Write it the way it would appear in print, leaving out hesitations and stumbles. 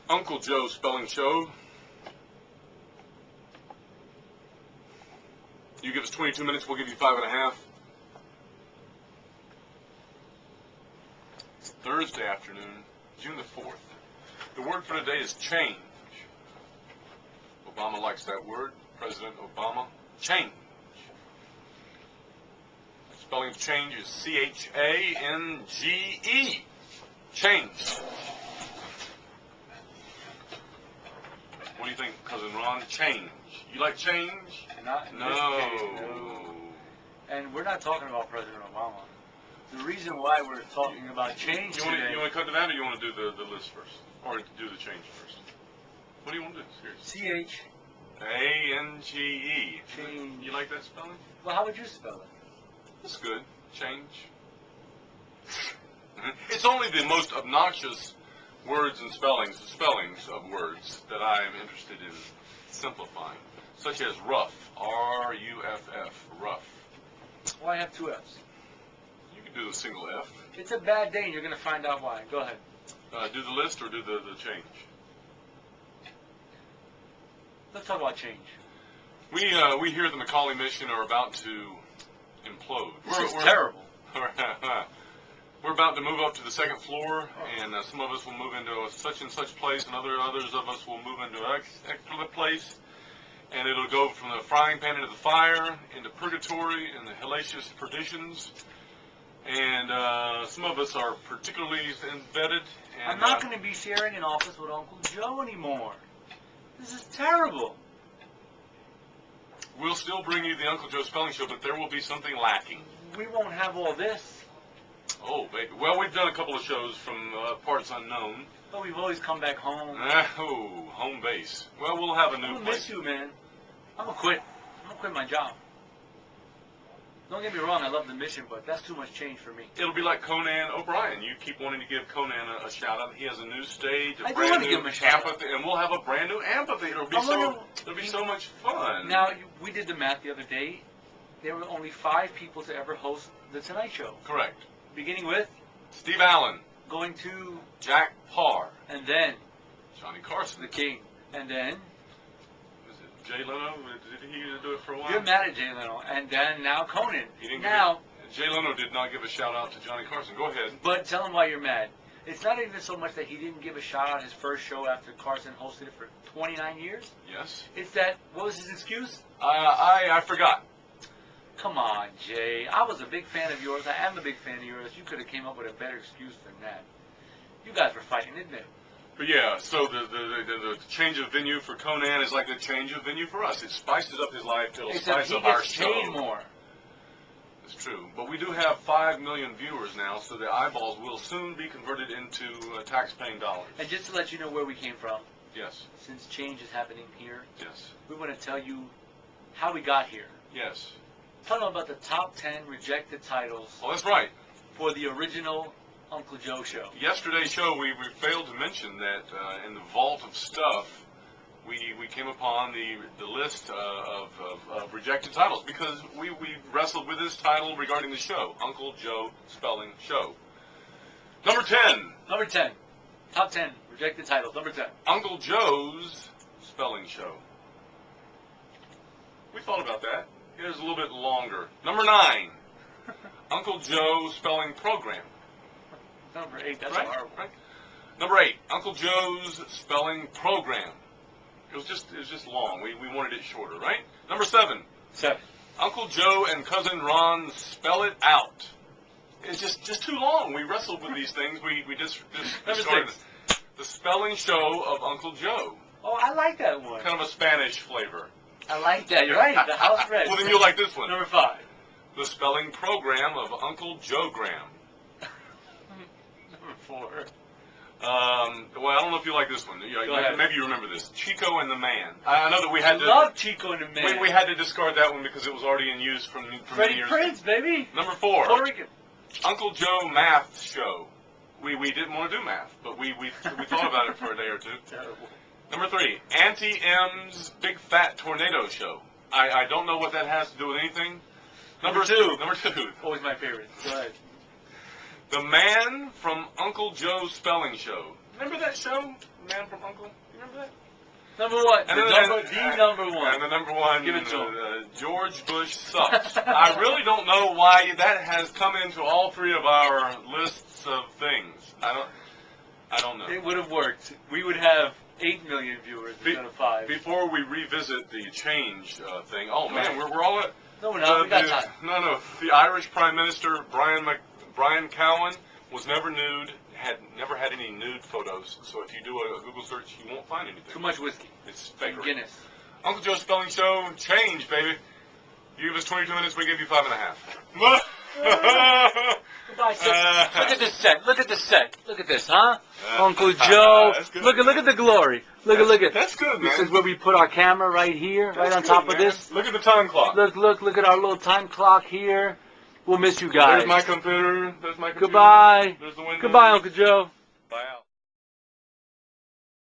Uncle Joe Spelling Show. You give us 22 minutes, we'll give you 5.5. It's Thursday afternoon, June the 4th. The word for today is change. Obama likes that word. President Obama. Change. Spelling of change is C-H-A-N-G-E. Change. What do you think, Cousin Ron? Change. You like change? Not in No. this case, no. And we're not talking about President Obama. The reason why we're talking about change today... You want to cut to that, or you want to do the list first? Or do the change first? What do you want to do? Seriously. C-H-A-N-G-E. Change. You like that spelling? Well, how would you spell it? That's good. Change. It's only the most obnoxious words and spellings of words that I am interested in simplifying, such as rough, R-U-F-F, rough. Well, I have two F's. You can do a single F. It's a bad day, and you're going to find out why. Go ahead. Do the list or do the change? Let's talk about change. We here at the McCauley Mission are about to implode. This is terrible. We're about to move up to the second floor, and some of us will move into a such and such place, and others of us will move into an extra place, and it'll go from the frying pan into the fire, into purgatory, and the hellacious perditions. And some of us are particularly embedded. And, I'm not going to be sharing an office with Uncle Joe anymore. This is terrible. We'll still bring you the Uncle Joe Spelling Show, but there will be something lacking. We won't have all this. Oh, baby. Well, we've done a couple of shows from parts unknown. But we've always come back home. Oh, home base. Well, we'll have a new I'm going to place. miss you, man. I'm going to quit. I'm going to quit my job. Don't get me wrong, I love the mission, but that's too much change for me. It'll be like Conan O'Brien. You keep wanting to give Conan a shout-out. He has a new stage, I do want to give him a shout-out. And we'll have a brand new amphitheater. It'll be so much fun. Now, we did the math the other day. There were only 5 people to ever host The Tonight Show. Correct. Beginning with? Steve Allen. Going to? Jack Parr. And then? Johnny Carson. The King. And then? Was it Jay Leno? Did he do it for a while? You're mad at Jay Leno. And then now Conan. He didn't now. Jay Leno did not give a shout-out to Johnny Carson. Go ahead. But tell him why you're mad. It's not even so much that he didn't give a shout-out his first show after Carson hosted it for 29 years. Yes. It's that, what was his excuse? I forgot. Come on, Jay. I was a big fan of yours. I am a big fan of yours. You could have came up with a better excuse than that. You guys were fighting, didn't it? But yeah, so the change of venue for Conan is like the change of venue for us. It spices up his life. It'll spice up our show. He gets paid more. It's true. But we do have 5 million viewers now, so the eyeballs will soon be converted into tax-paying dollars. And just to let you know where we came from. Yes. Since change is happening here. Yes. We want to tell you how we got here. Yes. Tell them about the top 10 rejected titles. Oh, that's right. For the original Uncle Joe show. Yesterday's show, we failed to mention that in the vault of stuff, we came upon the list of rejected titles because we wrestled with this title regarding the show, Uncle Joe Spelling Show. Number 10. Number 10. Top 10 rejected titles. Number 10. Uncle Joe's Spelling Show. We thought about that. It was a little bit longer. Number 9. Uncle Joe Spelling Program. Number 8. That's right? horrible. Right. Number 8. Uncle Joe's Spelling Program. It was just long. We wanted it shorter, right? Number 7. 7. Uncle Joe and Cousin Ron Spell It Out. It's just too long. We wrestled with these things. We just started the spelling show of Uncle Joe. Oh, I like that one. Kind of a Spanish flavor. I like that. You're right. The house red. Well, then you'll like this one. Number 5. The spelling program of Uncle Joe Graham. Number 4. Well, I don't know if you like this one. Go ahead. Maybe you remember this. Chico and the Man. I know that we had to. Love Chico and the Man. We had to discard that one because it was already in use from many Freddie years Prinze, baby. Number 4. Puerto Rican. Uncle Joe Math Show. We didn't want to do math, but we thought about it for a day or two. Terrible. Number 3. Auntie M's Big Fat Tornado Show. I don't know what that has to do with anything. Number 2. Number 2. Always my favorite. Go ahead. The Man from Uncle Joe's Spelling Show. Remember that show, Man from U.N.C.L.E.? You remember that? Number one. And The number one. And the number one. Give it to him. George Bush sucks. I really don't know why that has come into all three of our lists of things. I don't know. It would have worked. We would have 8 million viewers instead of 5. Before we revisit the change thing, oh man, we're all at. No, we're not. We got time. No. The Irish Prime Minister Brian Cowan was never nude. Had never had any nude photos. So if you do a Google search, you won't find anything. Too much whiskey. It's fake. Guinness. Uncle Joe's Spelling Show, change, baby. You give us 22 minutes, we give you 5.5. Goodbye, sis. Look at this set. Look at this set. Look at this, huh? Uncle Joe. Look at the glory. Look at. That's good, man. This is where we put our camera right here, right on top of this. Look at the time clock. Look at our little time clock here. We'll miss you guys. There's my computer. Goodbye. There's the window. Goodbye, Uncle Joe. Bye out.